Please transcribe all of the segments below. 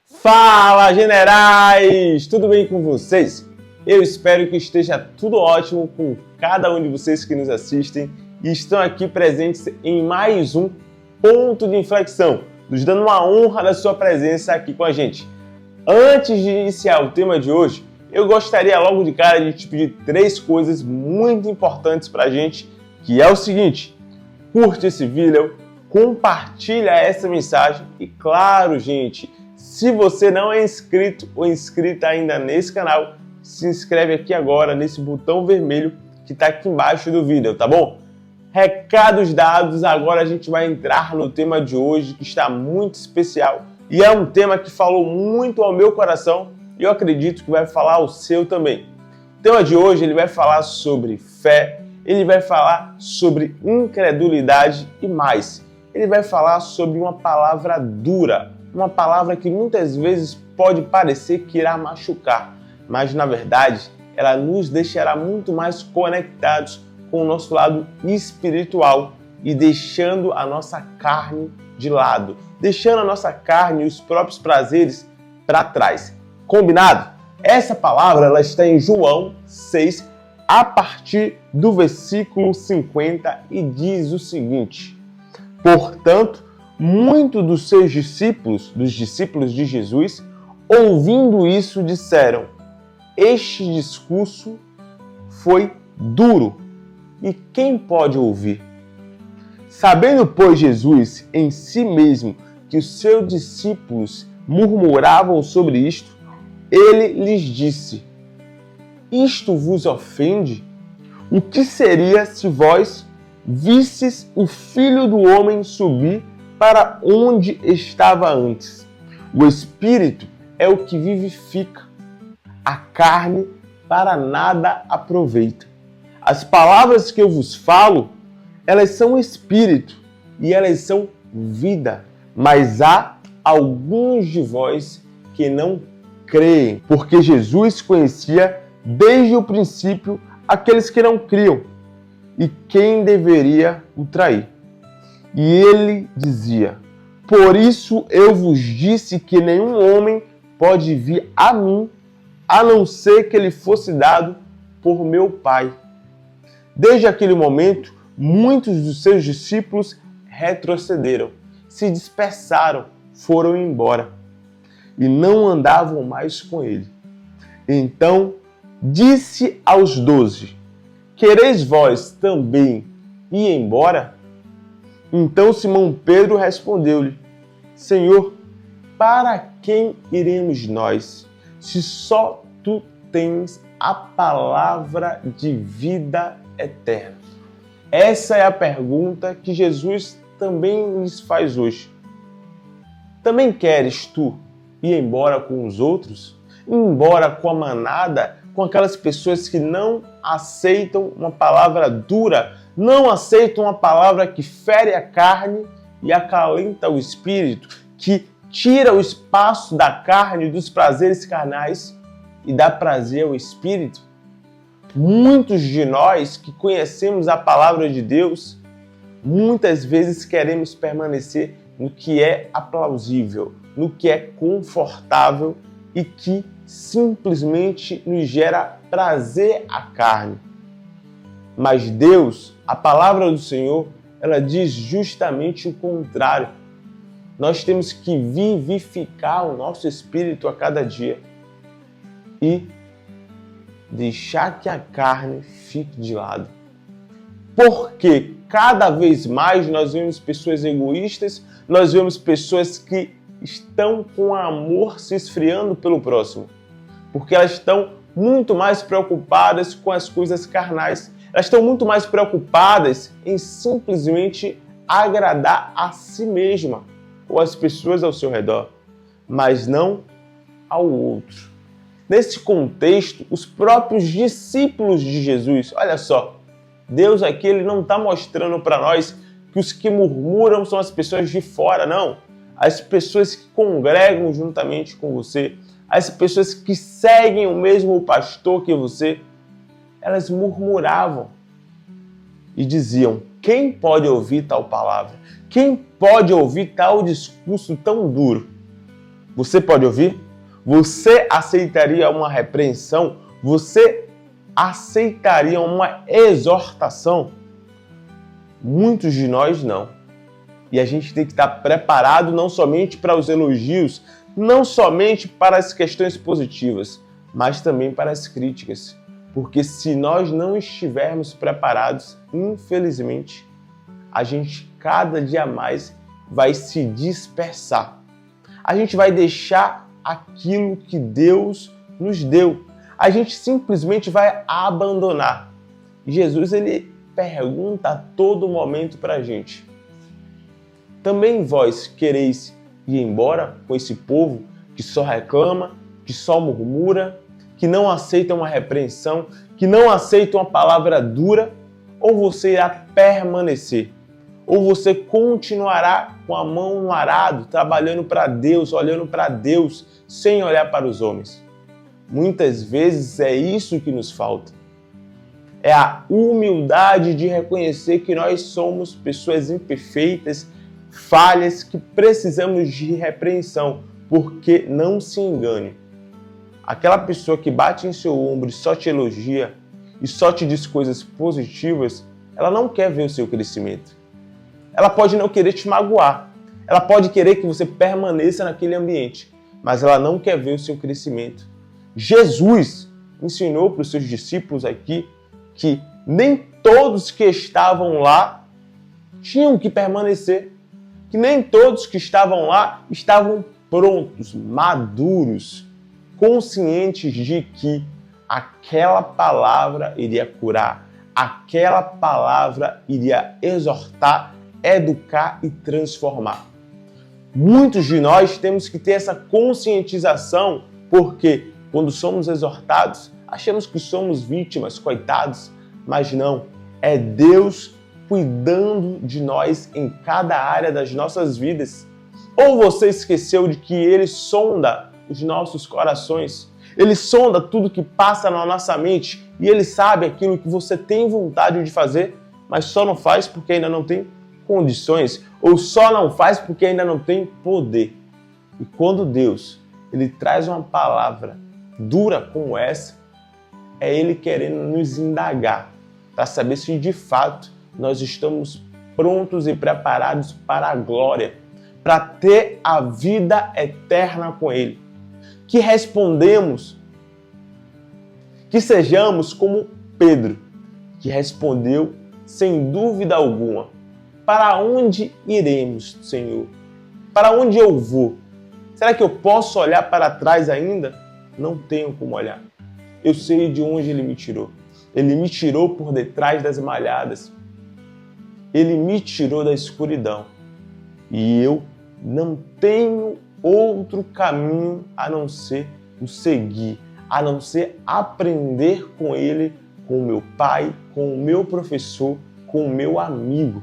Fala, generais! Tudo bem com vocês? Eu espero que esteja tudo ótimo com cada um de vocês que nos assistem e estão aqui presentes em mais um Ponto de Inflexão, nos dando uma honra da sua presença aqui com a gente. Antes de iniciar o tema de hoje, eu gostaria logo de cara de te pedir 3 coisas muito importantes para a gente, que é o seguinte: curte esse vídeo, compartilha essa mensagem e, claro, gente, se você não é inscrito ou inscrita ainda nesse canal, se inscreve aqui agora nesse botão vermelho que está aqui embaixo do vídeo, tá bom? Recados dados, agora a gente vai entrar no tema de hoje que está muito especial e é um tema que falou muito ao meu coração e eu acredito que vai falar ao seu também. O tema de hoje ele vai falar sobre fé, ele vai falar sobre incredulidade e mais. Ele vai falar sobre uma palavra dura, uma palavra que muitas vezes pode parecer que irá machucar, mas na verdade ela nos deixará muito mais conectados com o nosso lado espiritual e deixando a nossa carne de lado, deixando a nossa carne e os próprios prazeres para trás. Combinado? Essa palavra ela está em João 6, a partir do versículo 50 e diz o seguinte: portanto, muitos dos seus discípulos, dos discípulos de Jesus, ouvindo isso, disseram: este discurso foi duro, e quem pode ouvir? Sabendo, pois, Jesus em si mesmo que os seus discípulos murmuravam sobre isto, ele lhes disse: isto vos ofende? O que seria se vós visseis o Filho do Homem subir para onde estava antes? O Espírito é o que vivifica, a carne para nada aproveita. As palavras que eu vos falo, elas são espírito e elas são vida, mas há alguns de vós que não creem, porque Jesus conhecia desde o princípio aqueles que não criam e quem deveria o trair. E ele dizia: por isso eu vos disse que nenhum homem pode vir a mim, a não ser que ele fosse dado por meu Pai. Desde aquele momento, muitos dos seus discípulos retrocederam, se dispersaram, foram embora e não andavam mais com ele. Então disse aos 12: quereis vós também ir embora? Então Simão Pedro respondeu-lhe: Senhor, para quem iremos nós, se só tu tens a palavra de vida eterna? Essa é a pergunta que Jesus também lhes faz hoje. Também queres tu ir embora com os outros? Ir embora com a manada, com aquelas pessoas que não aceitam uma palavra dura, não aceitam uma palavra que fere a carne e acalenta o espírito, que tira o espaço da carne dos prazeres carnais e dá prazer ao espírito? Muitos de nós que conhecemos a palavra de Deus, muitas vezes queremos permanecer no que é aplausível, no que é confortável e que simplesmente nos gera prazer à carne. Mas Deus, a palavra do Senhor, ela diz justamente o contrário. Nós temos que vivificar o nosso espírito a cada dia e deixar que a carne fique de lado. Porque cada vez mais nós vemos pessoas egoístas, nós vemos pessoas que estão com amor se esfriando pelo próximo. Porque elas estão muito mais preocupadas com as coisas carnais. Elas estão muito mais preocupadas em simplesmente agradar a si mesma ou as pessoas ao seu redor, mas não ao outro. Nesse contexto, os próprios discípulos de Jesus, olha só, Deus aqui ele não está mostrando para nós que os que murmuram são as pessoas de fora, não. As pessoas que congregam juntamente com você, as pessoas que seguem o mesmo pastor que você, elas murmuravam e diziam: quem pode ouvir tal palavra? Quem pode ouvir tal discurso tão duro? Você pode ouvir? Você aceitaria uma repreensão? Você aceitaria uma exortação? Muitos de nós não. E a gente tem que estar preparado não somente para os elogios, não somente para as questões positivas, mas também para as críticas. Porque se nós não estivermos preparados, infelizmente, a gente cada dia mais vai se dispersar. A gente vai deixar aquilo que Deus nos deu. A gente simplesmente vai abandonar. Jesus, ele pergunta a todo momento para a gente: também vós quereis ir embora com esse povo que só reclama, que só murmura, que não aceita uma repreensão, que não aceita uma palavra dura? Ou você irá permanecer? Ou você continuará com a mão no arado, trabalhando para Deus, olhando para Deus, sem olhar para os homens? Muitas vezes é isso que nos falta. É a humildade de reconhecer que nós somos pessoas imperfeitas, falhas, que precisamos de repreensão, porque não se engane. Aquela pessoa que bate em seu ombro e só te elogia e só te diz coisas positivas, ela não quer ver o seu crescimento. Ela pode não querer te magoar, ela pode querer que você permaneça naquele ambiente, mas ela não quer ver o seu crescimento. Jesus ensinou para os seus discípulos aqui que nem todos que estavam lá tinham que permanecer, que nem todos que estavam lá estavam prontos, maduros, conscientes de que aquela palavra iria curar, aquela palavra iria exortar, educar e transformar. Muitos de nós temos que ter essa conscientização, porque quando somos exortados, achamos que somos vítimas, coitados, mas não, é Deus cuidando de nós em cada área das nossas vidas. Ou você esqueceu de que Ele sonda os nossos corações, Ele sonda tudo que passa na nossa mente e Ele sabe aquilo que você tem vontade de fazer, mas só não faz porque ainda não tem condições, ou só não faz porque ainda não tem poder. E quando Deus ele traz uma palavra dura como essa, é Ele querendo nos indagar para saber se de fato nós estamos prontos e preparados para a glória, para ter a vida eterna com Ele. Que respondemos, que sejamos como Pedro, que respondeu sem dúvida alguma: para onde iremos, Senhor? Para onde eu vou? Será que eu posso olhar para trás ainda? Não tenho como olhar. Eu sei de onde Ele me tirou. Ele me tirou por detrás das malhadas. Ele me tirou da escuridão. E eu não tenho outro caminho a não ser o seguir, a não ser aprender com Ele, com o meu pai, com o meu professor, com o meu amigo.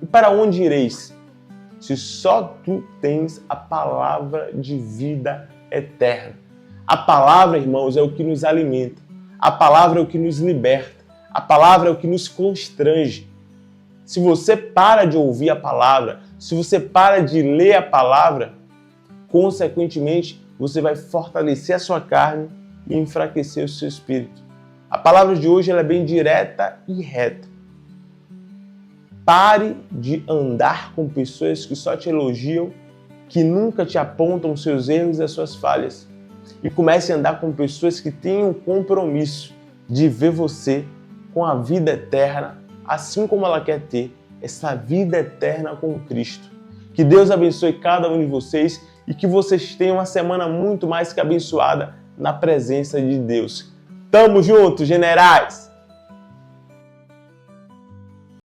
E para onde ireis, se só tu tens a palavra de vida eterna? A palavra, irmãos, é o que nos alimenta. A palavra é o que nos liberta. A palavra é o que nos constrange. Se você para de ouvir a palavra, se você para de ler a palavra, consequentemente, você vai fortalecer a sua carne e enfraquecer o seu espírito. A palavra de hoje ela é bem direta e reta. Pare de andar com pessoas que só te elogiam, que nunca te apontam os seus erros e as suas falhas. E comece a andar com pessoas que têm um compromisso de ver você com a vida eterna, assim como ela quer ter essa vida eterna com Cristo. Que Deus abençoe cada um de vocês e que vocês tenham uma semana muito mais que abençoada na presença de Deus. Tamo junto, generais!